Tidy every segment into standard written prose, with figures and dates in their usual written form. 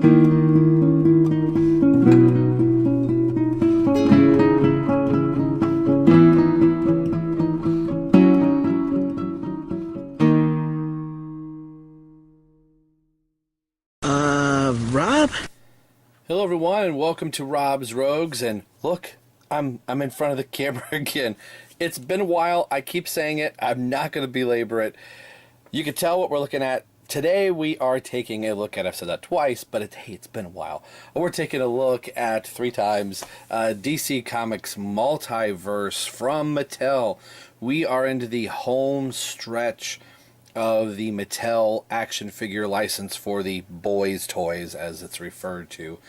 Rob? Hello everyone and welcome to Rob's Rogues, and look, I'm in front of the camera again. It's been a while, I keep saying it, I'm not going to belabor it. You can tell what we're looking at. Today we are taking a look at, I've said that twice, but it's been a while. We're taking a look at 3 times DC Comics Multiverse from Mattel. We are into the home stretch of the Mattel action figure license for the boys' toys, as it's referred to,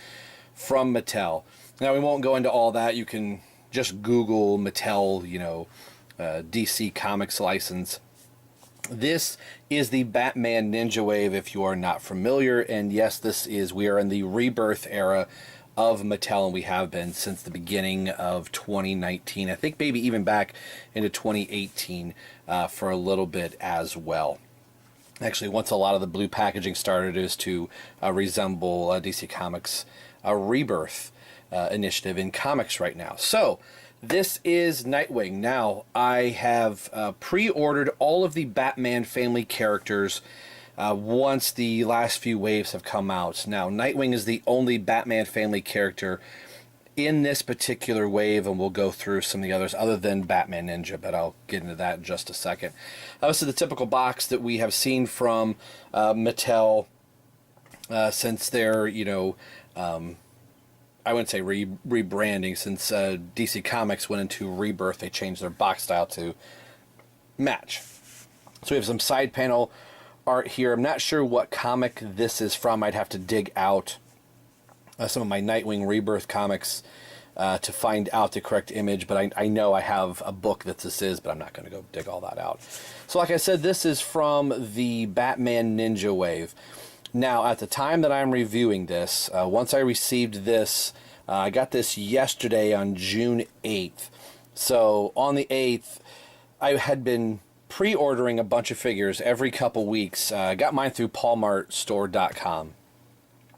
from Mattel. Now, we won't go into all that. You can just Google Mattel, DC Comics license. This is the Batman Ninja Wave, if you are not familiar, and yes, we are in the Rebirth era of Mattel, and we have been since the beginning of 2019. I think maybe even back into 2018 for a little bit as well. Actually, once a lot of the blue packaging started, is to resemble DC Comics' Rebirth initiative in comics right now. So, this is Nightwing. Now, I have pre-ordered all of the Batman family characters once the last few waves have come out. Now, Nightwing is the only Batman family character in this particular wave, and we'll go through some of the others other than Batman Ninja, but I'll get into that in just a second. This is the typical box that we have seen from Mattel since their, I wouldn't say rebranding, since DC Comics went into Rebirth. They changed their box style to match. So we have some side panel art here. I'm not sure what comic this is from. I'd have to dig out some of my Nightwing Rebirth comics to find out the correct image, but I know I have a book that this is, but I'm not going to go dig all that out. So like I said, this is from the Batman Ninja Wave. Now, at the time that I'm reviewing this, once I received this, I got this yesterday on June 8th. So on the 8th, I had been pre-ordering a bunch of figures every couple weeks. I got mine through PalmartStore.com.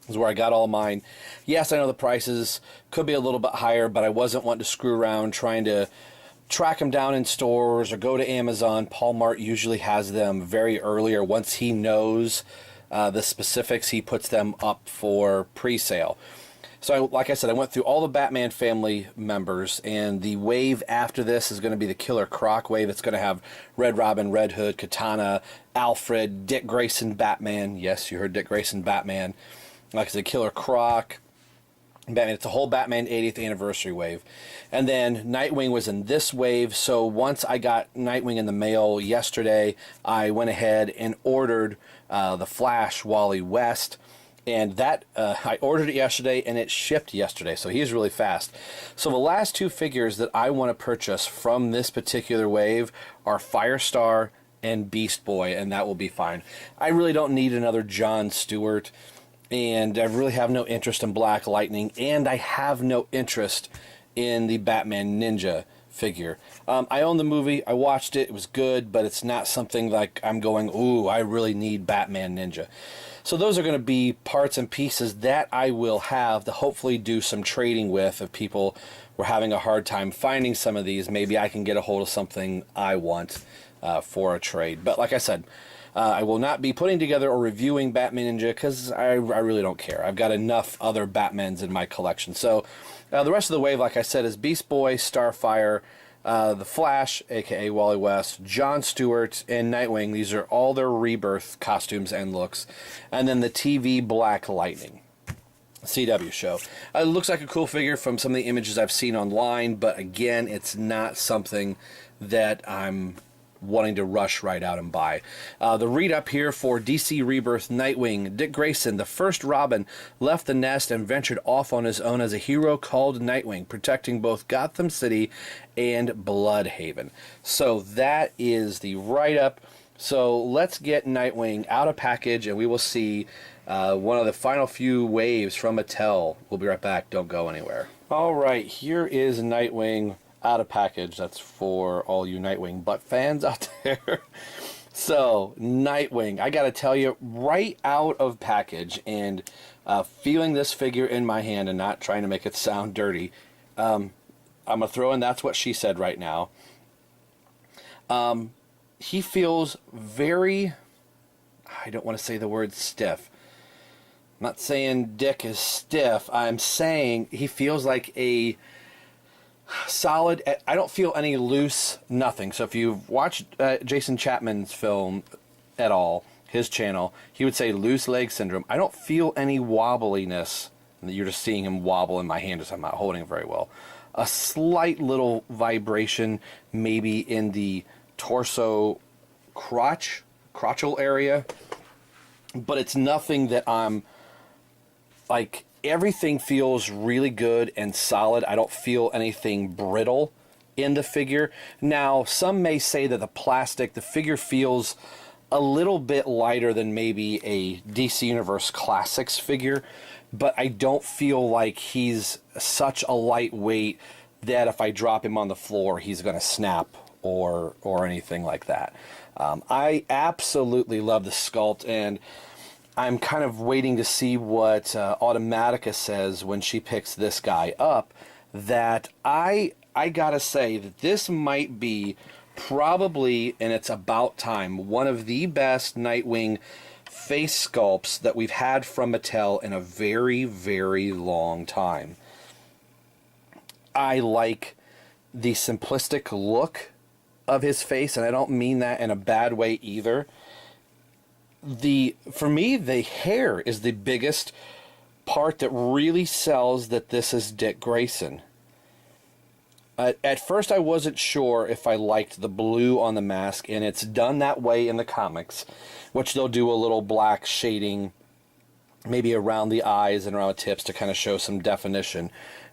This is where I got all mine. Yes, I know the prices could be a little bit higher, but I wasn't wanting to screw around trying to track them down in stores or go to Amazon. Paul Mart usually has them very early, or once he knows the specifics, he puts them up for pre-sale. So like I said, I went through all the Batman family members, and the wave after this is going to be the Killer Croc wave. It's going to have Red Robin, Red Hood, Katana, Alfred, Dick Grayson Batman. Yes, you heard Dick Grayson Batman. Like I said, Killer Croc, Batman. It's a whole Batman 80th anniversary wave. And then Nightwing was in this wave. So once I got Nightwing in the mail yesterday, I went ahead and ordered the Flash Wally West. And that, I ordered it yesterday and it shipped yesterday. So he's really fast. So the last 2 figures that I want to purchase from this particular wave are Firestar and Beast Boy. And that will be fine. I really don't need another John Stewart. And I really have no interest in Black Lightning, and I have no interest in the Batman Ninja figure. I own the movie, I watched it, it was good, but it's not something like I'm going, ooh, I really need Batman Ninja. So those are going to be parts and pieces that I will have to hopefully do some trading with. If people were having a hard time finding some of these, maybe I can get a hold of something I want for a trade. But like I said, I will not be putting together or reviewing Batman Ninja because I really don't care. I've got enough other Batmans in my collection. So the rest of the wave, like I said, is Beast Boy, Starfire, the Flash, a.k.a. Wally West, John Stewart, and Nightwing. These are all their Rebirth costumes and looks. And then the TV Black Lightning CW show. It looks like a cool figure from some of the images I've seen online, but again, it's not something that I'm wanting to rush right out and buy. The read up here for DC Rebirth Nightwing. Dick Grayson, the first Robin, left the nest and ventured off on his own as a hero called Nightwing, protecting both Gotham City and Bloodhaven. So that is the write up. So let's get Nightwing out of package, and we will see one of the final few waves from Mattel. We'll be right back. Don't go anywhere. All right, here is Nightwing out of package. That's for all you Nightwing butt fans out there. So, Nightwing, I gotta tell you, right out of package, and feeling this figure in my hand and not trying to make it sound dirty, I'm gonna throw in That's What She Said right now. He feels very, I don't want to say the word stiff. I'm not saying Dick is stiff. I'm saying he feels like a solid. I don't feel any loose, nothing. So if you've watched Jason Chapman's film at all, his channel, he would say loose leg syndrome. I don't feel any wobbliness. You're just seeing him wobble in my hand as I'm not holding it very well. A slight little vibration maybe in the torso crotchal area, but it's nothing that I'm like. Everything feels really good and solid. I don't feel anything brittle in the figure. Now, some may say that the figure feels a little bit lighter than maybe a DC Universe Classics figure, but I don't feel like he's such a lightweight that if I drop him on the floor, he's going to snap or anything like that. I absolutely love the sculpt, and I'm kind of waiting to see what Automatica says when she picks this guy up. That I gotta say that this might be probably, and it's about time, one of the best Nightwing face sculpts that we've had from Mattel in a very, very long time. I like the simplistic look of his face, and I don't mean that in a bad way either. For me, the hair is the biggest part that really sells that this is Dick Grayson. At first, I wasn't sure if I liked the blue on the mask, and it's done that way in the comics, which they'll do a little black shading maybe around the eyes and around the tips to kind of show some definition.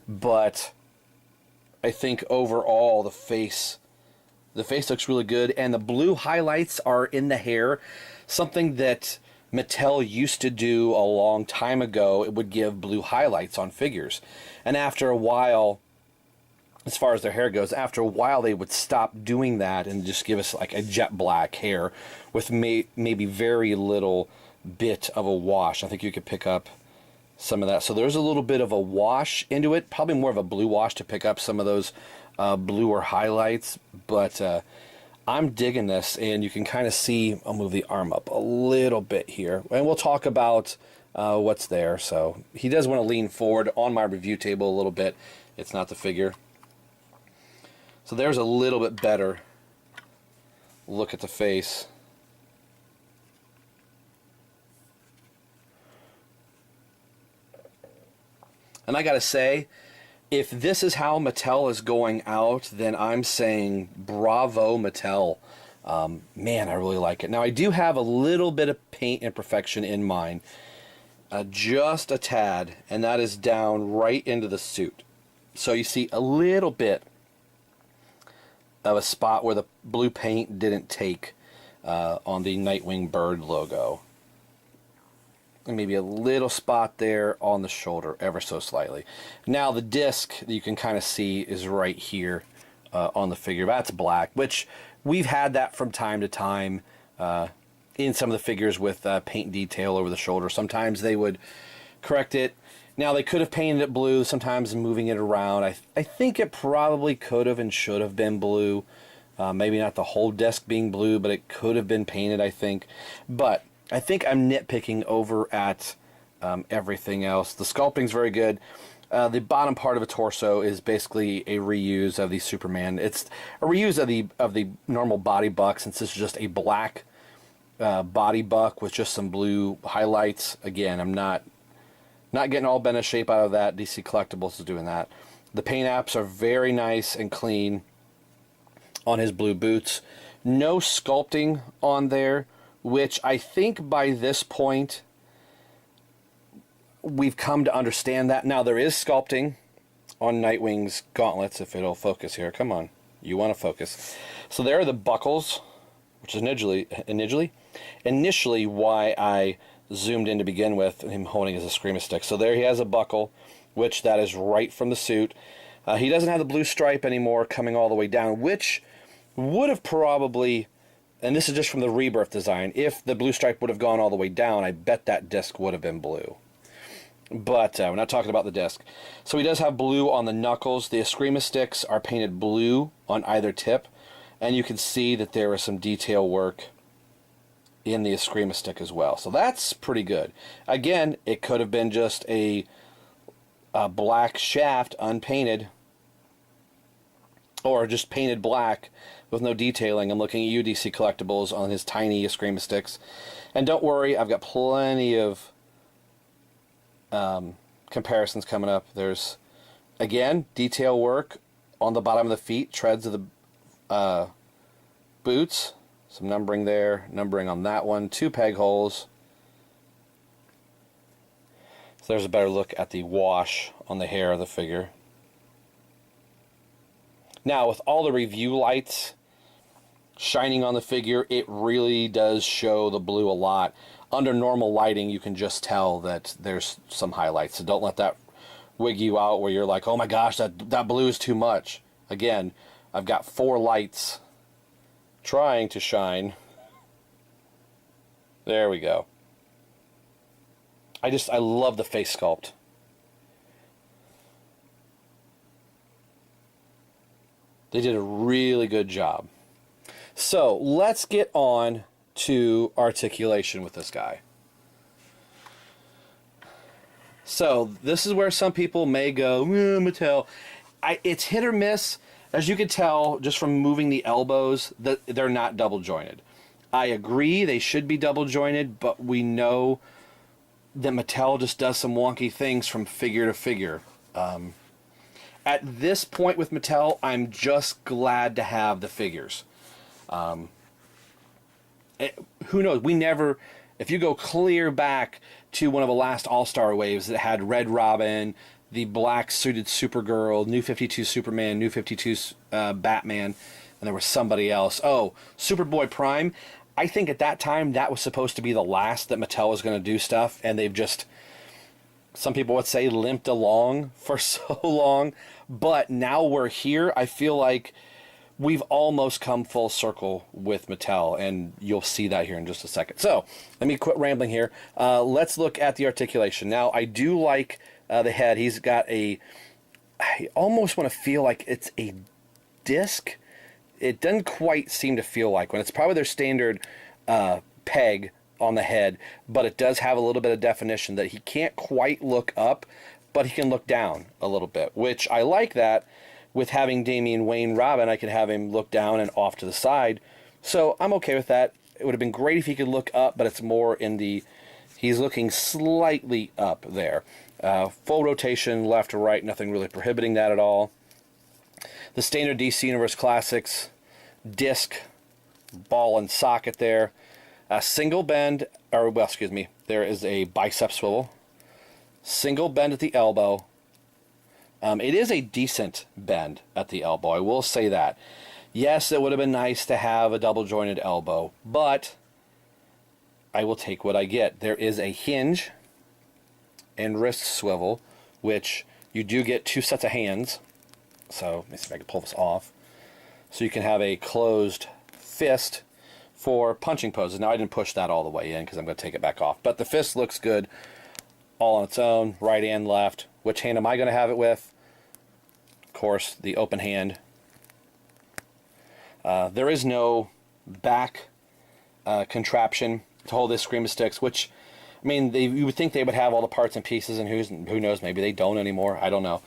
But I think overall the face looks really good, and the blue highlights are in the hair. Something that Mattel used to do a long time ago. It would give blue highlights on figures. And after a while, as far as their hair goes, after a while they would stop doing that and just give us like a jet black hair with maybe very little bit of a wash. I think you could pick up some of that. So there's a little bit of a wash into it, probably more of a blue wash to pick up some of those bluer highlights. But I'm digging this, and you can kind of see, I'll move the arm up a little bit here, and we'll talk about what's there. So he does want to lean forward on my review table a little bit. It's not the figure. So there's a little bit better look at the face. And I gotta say, if this is how Mattel is going out, then I'm saying bravo, Mattel. Man, I really like it. Now, I do have a little bit of paint imperfection in mine. Just a tad, and that is down right into the suit. So you see a little bit of a spot where the blue paint didn't take on the Nightwing bird logo. And maybe a little spot there on the shoulder, ever so slightly. Now the disc that you can kind of see is right here on the figure. That's black, which we've had that from time to time in some of the figures with paint detail over the shoulder. Sometimes they would correct it. Now they could have painted it blue, sometimes moving it around. I think it probably could have and should have been blue. Maybe not the whole disc being blue, but it could have been painted, I think. But I think I'm nitpicking over at everything else. The sculpting's very good. The bottom part of a torso is basically a reuse of the Superman. It's a reuse of the normal body buck, since this is just a black body buck with just some blue highlights. Again, I'm not getting all bent of shape out of that. DC Collectibles is doing that. The paint apps are very nice and clean on his blue boots. No sculpting on there, which I think by this point we've come to understand that. Now there is sculpting on Nightwing's gauntlets, if it'll focus here. Come on, you want to focus. So there are the buckles, which is initially why I zoomed in to begin with, him holding as a screamer stick. So there he has a buckle, which that is right from the suit. He doesn't have the blue stripe anymore coming all the way down, which would have probably and this is just from the Rebirth design, if the blue stripe would have gone all the way down, I bet that disc would have been blue. But we're not talking about the disc. So he does have blue on the knuckles. The Eskrima sticks are painted blue on either tip, and you can see that there is some detail work in the Eskrima stick as well. So that's pretty good. Again, it could have been just a black shaft unpainted, or just painted black with no detailing. I'm looking at UDC Collectibles on his tiny Eskrima sticks. And don't worry, I've got plenty of comparisons coming up. There's, again, detail work on the bottom of the feet, treads of the boots. Some numbering there, numbering on that one, 2 peg holes. So there's a better look at the wash on the hair of the figure. Now, with all the review lights shining on the figure, it really does show the blue a lot. Under normal lighting, you can just tell that there's some highlights. So don't let that wig you out where you're like, oh my gosh, that blue is too much. Again, I've got 4 lights trying to shine. There we go. I love the face sculpt. They did a really good job. So let's get on to articulation with this guy. So this is where some people may go, Mattel. It's hit or miss. As you can tell, just from moving the elbows, that they're not double jointed. I agree they should be double jointed, but we know that Mattel just does some wonky things from figure to figure. At this point with Mattel, I'm just glad to have the figures. Who knows? We never, if you go clear back to one of the last All-Star waves that had Red Robin, the black suited Supergirl, New 52 Superman, New 52 Batman, and there was somebody else. Oh, Superboy Prime. I think at that time that was supposed to be the last that Mattel was going to do stuff, and they've just, some people would say, limped along for so long. But now we're here. I feel like we've almost come full circle with Mattel, and you'll see that here in just a second. So let me quit rambling here. Let's look at the articulation. Now, I do like the head. He's got I almost want to feel like it's a disc. It doesn't quite seem to feel like one. It's probably their standard peg on the head, but it does have a little bit of definition that he can't quite look up, but he can look down a little bit, which I like that. With having Damian Wayne Robin, I could have him look down and off to the side. So I'm okay with that. It would have been great if he could look up, but it's more in the, he's looking slightly up there. Full rotation, left to right, nothing really prohibiting that at all. The standard DC Universe Classics disc, ball and socket there. A single bend, or well, excuse me, there is a bicep swivel. Single bend at the elbow. It is a decent bend at the elbow, I will say that. Yes, it would have been nice to have a double jointed elbow, but I will take what I get. There is a hinge and wrist swivel, which you do get 2 sets of hands. So let me see if I can pull this off. So you can have a closed fist for punching poses. Now I didn't push that all the way in because I'm going to take it back off. But the fist looks good all on its own, right and left. Which hand am I going to have it with? Of course, the open hand. There is no back contraption to hold this Eskrima sticks, which, I mean, you would think they would have all the parts and pieces, and who knows, maybe they don't anymore. I don't know.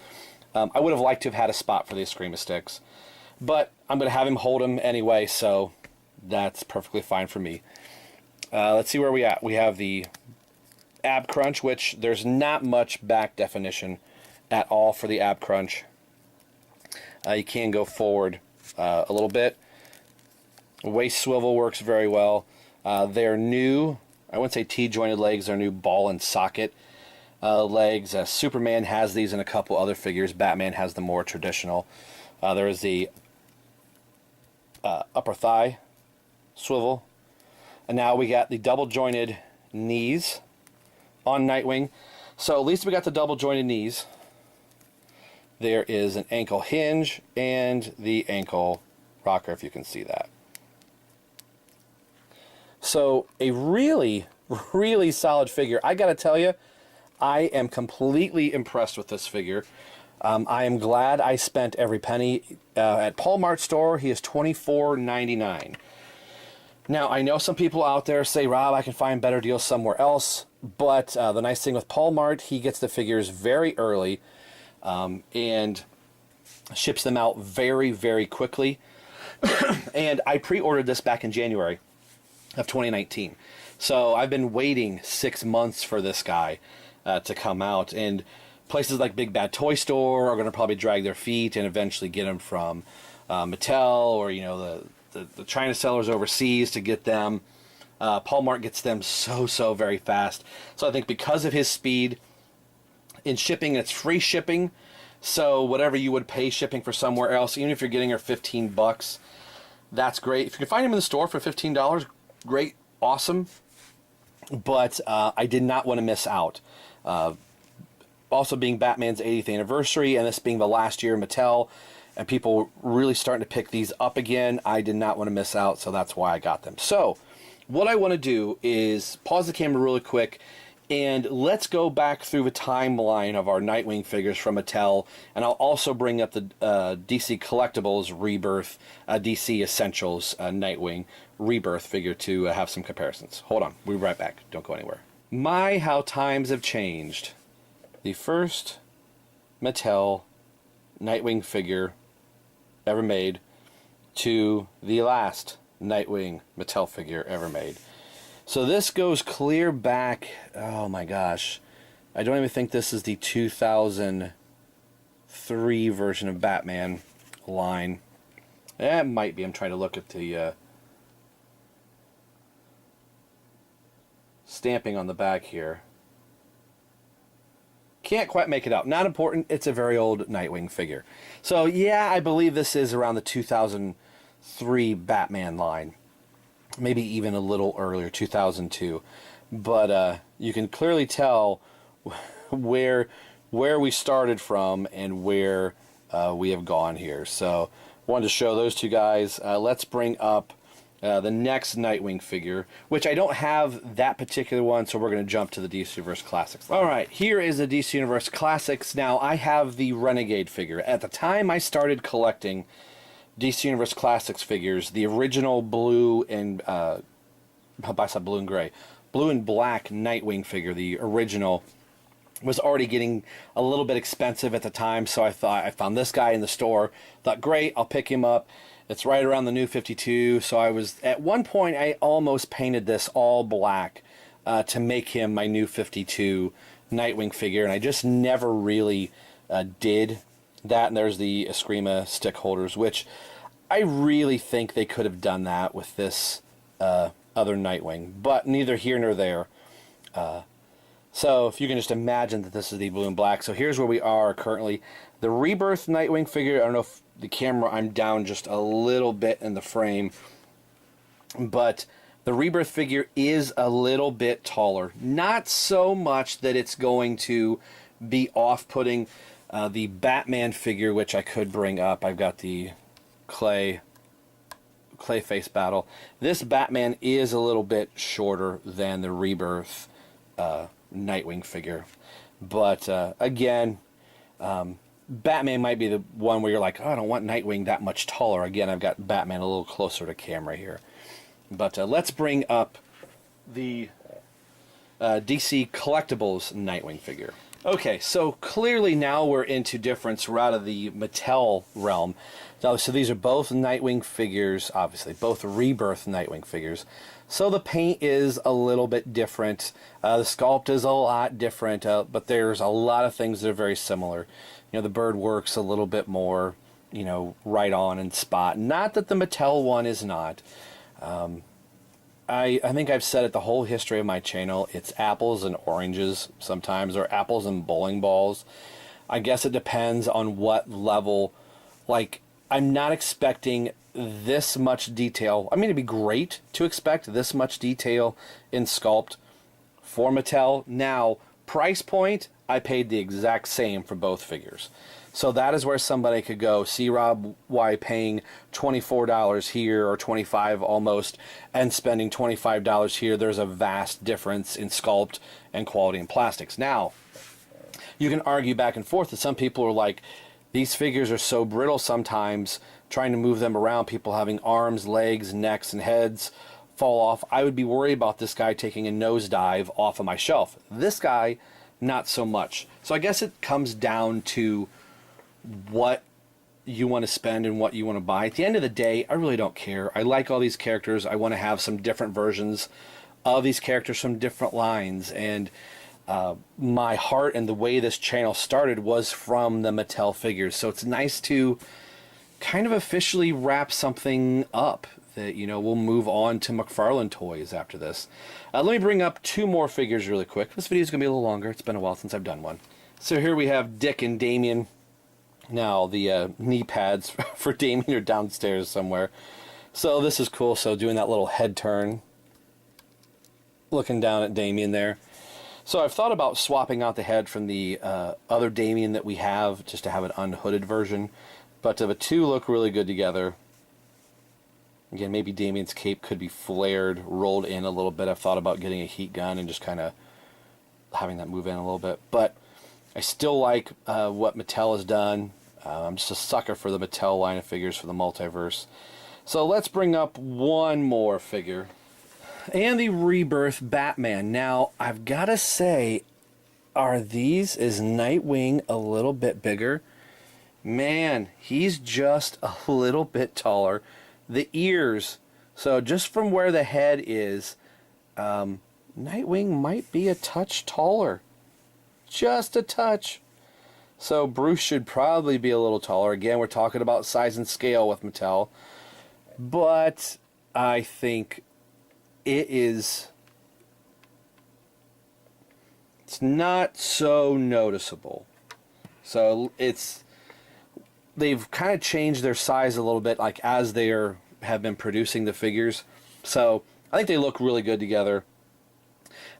I would have liked to have had a spot for the Eskrima sticks, but I'm going to have him hold them anyway, so that's perfectly fine for me. Let's see where we at. We have the ab crunch, which there's not much back definition at all for the ab crunch. You can go forward a little bit. Waist swivel works very well. Their new, I wouldn't say T-jointed legs, their new ball and socket legs. Superman has these in a couple other figures. Batman has the more traditional. There is the upper thigh swivel. And now we got the double jointed knees on Nightwing. So at least we got the double jointed knees. There is an ankle hinge and the ankle rocker, if you can see that. So a really, really solid figure. I gotta tell you, I am completely impressed with this figure. I am glad I spent every penny. At Paul Mart store, he is $24.99. Now, I know some people out there say, Rob, I can find better deals somewhere else. But the nice thing with Paul Mart, he gets the figures very early and ships them out very, very quickly. And I pre-ordered this back in January of 2019. So I've been waiting 6 months for this guy to come out. And places like Big Bad Toy Store are going to probably drag their feet and eventually get them from Mattel or, you know, the China sellers overseas to get them. Paul Mart gets them so very fast. So I think because of his speed in shipping, it's free shipping. So whatever you would pay shipping for somewhere else, even if you're getting her $15, that's great. If you can find him in the store for $15, great, awesome. But I did not want to miss out. Also being Batman's 80th anniversary and this being the last year of Mattel and people really starting to pick these up again, I did not want to miss out, so that's why I got them. So what I want to do is pause the camera really quick and let's go back through the timeline of our Nightwing figures from Mattel, and I'll also bring up the DC Collectibles Rebirth, DC Essentials Nightwing Rebirth figure to have some comparisons. Hold on, we'll be right back. Don't go anywhere. My, how times have changed. The first Mattel Nightwing figure ever made to the last Nightwing Mattel figure ever made. So this goes clear back, oh my gosh, I don't even think this is the 2003 version of Batman line. It might be, I'm trying to look at the stamping on the back here. Can't quite make it out. Not important. It's a very old Nightwing figure. So yeah, I believe this is around the 2003 Batman line. Maybe even a little earlier, 2002. But you can clearly tell where we started from and where we have gone here. So wanted to show those two guys. Let's bring up the next Nightwing figure, which I don't have that particular one, so we're going to jump to the DC Universe Classics. All right, here is the DC Universe Classics. Now, I have the Renegade figure. At the time I started collecting DC Universe Classics figures, the original blue and, I said blue and gray, blue and black Nightwing figure, the original, was already getting a little bit expensive at the time, so I thought, I found this guy in the store, thought, great, I'll pick him up. It's right around the new 52, so I was, at one point, I almost painted this all black to make him my new 52 Nightwing figure, and I just never really did that. And there's the Eskrima stick holders, which I really think they could have done that with this other Nightwing, but neither here nor there. So if you can just imagine that this is the blue and black. So here's where we are currently. The Rebirth Nightwing figure, I don't know if the camera, I'm down just a little bit in the frame, but the Rebirth figure is a little bit taller. Not so much that it's going to be off-putting. The Batman figure, which I could bring up, I've got the clay face battle. This Batman is a little bit shorter than the Rebirth Nightwing figure, but again, Batman might be the one where you're like, oh, I don't want Nightwing that much taller. Again, I've got Batman a little closer to camera here. But let's bring up the DC Collectibles Nightwing figure. Okay, so clearly now we're into difference. We're out of the Mattel realm. So these are both Nightwing figures, obviously, both Rebirth Nightwing figures. So the paint is a little bit different. The sculpt is a lot different, but there's a lot of things that are very similar. You know, the bird works a little bit more, you know, right on and spot. Not that the Mattel one is not. I think I've said it the whole history of my channel. It's apples and oranges sometimes, or apples and bowling balls. I guess it depends on what level. Like, I'm not expecting this much detail. I mean, it'd be great to expect this much detail in sculpt for Mattel. Now, price point, I paid the exact same for both figures. So that is where somebody could go, see Rob, why paying $24 here or $25 almost and spending $25 here. There's a vast difference in sculpt and quality in plastics. Now, you can argue back and forth that some people are like, these figures are so brittle sometimes, trying to move them around, people having arms, legs, necks, and heads fall off. I would be worried about this guy taking a nosedive off of my shelf. This guy, not so much. So I guess it comes down to what you want to spend and what you want to buy. At the end of the day, I really don't care. I like all these characters. I want to have some different versions of these characters from different lines. And my heart and the way this channel started was from the Mattel figures. So it's nice to kind of officially wrap something up that, you know, we'll move on to McFarlane toys after this. Let me bring up two more figures really quick. This video is going to be a little longer. It's been a while since I've done one. So here we have Dick and Damien. Now, the knee pads for Damien are downstairs somewhere. So this is cool. So doing that little head turn, looking down at Damien there. So I've thought about swapping out the head from the other Damien that we have, just to have an unhooded version. But the two look really good together. Again, maybe Damien's cape could be flared, rolled in a little bit. I've thought about getting a heat gun and just kind of having that move in a little bit. But I still like what Mattel has done. I'm just a sucker for the Mattel line of figures for the Multiverse. So let's bring up one more figure. And the Rebirth Batman. Now, I've got to say, is Nightwing a little bit bigger? Man, he's just a little bit taller. The ears, so just from where the head is, Nightwing might be a touch taller. Just a touch. So Bruce should probably be a little taller. Again, we're talking about size and scale with Mattel. But I think it's not so noticeable. So they've kind of changed their size a little bit, like as they have been producing the figures. So I think they look really good together.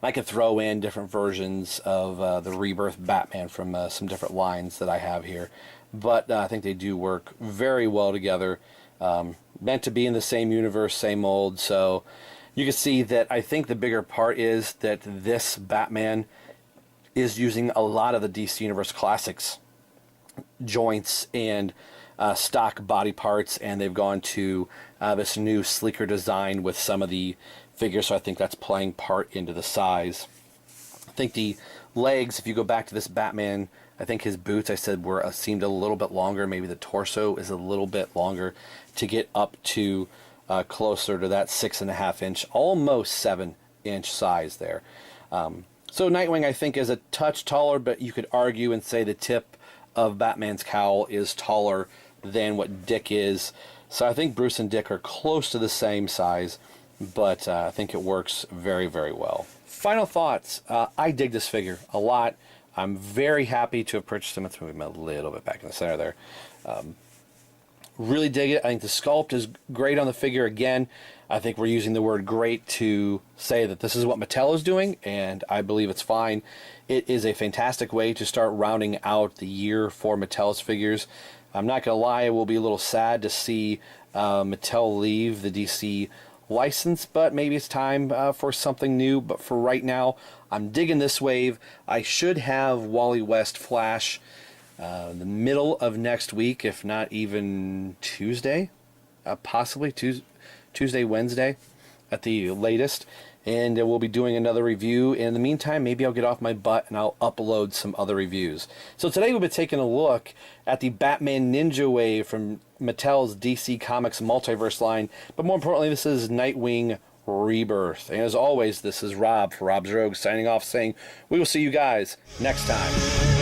I could throw in different versions of the Rebirth Batman from some different lines that I have here. But I think they do work very well together. Meant to be in the same universe, same mold. So you can see that I think the bigger part is that this Batman is using a lot of the DC Universe Classics joints and stock body parts, and they've gone to this new sleeker design with some of the figures, so I think that's playing part into the size. I think the legs, if you go back to this Batman, I think his boots, I said, seemed a little bit longer. Maybe the torso is a little bit longer to get up to closer to that 6.5 inch, almost 7 inch size there. So Nightwing, I think, is a touch taller, but you could argue and say the tip of Batman's cowl is taller than what Dick is. So I think Bruce and Dick are close to the same size, but I think it works very, very well. Final thoughts. I dig this figure a lot. I'm very happy to have purchased him. Let's move him a little bit back in the center there. Really dig it. I think the sculpt is great on the figure. Again, I think we're using the word great to say that this is what Mattel is doing, and I believe it's fine. It is a fantastic way to start rounding out the year for Mattel's figures. I'm not going to lie, it will be a little sad to see Mattel leave the DC license, but maybe it's time for something new. But for right now, I'm digging this wave. I should have Wally West Flash the middle of next week, if not even Tuesday, possibly Tuesday, Wednesday at the latest. And we'll be doing another review. In the meantime, maybe I'll get off my butt and I'll upload some other reviews. So today we'll be taking a look at the Batman Ninja Wave from Mattel's DC Comics Multiverse line. But more importantly, this is Nightwing Rebirth. And as always, this is Rob for Rob's Rogue signing off saying we will see you guys next time.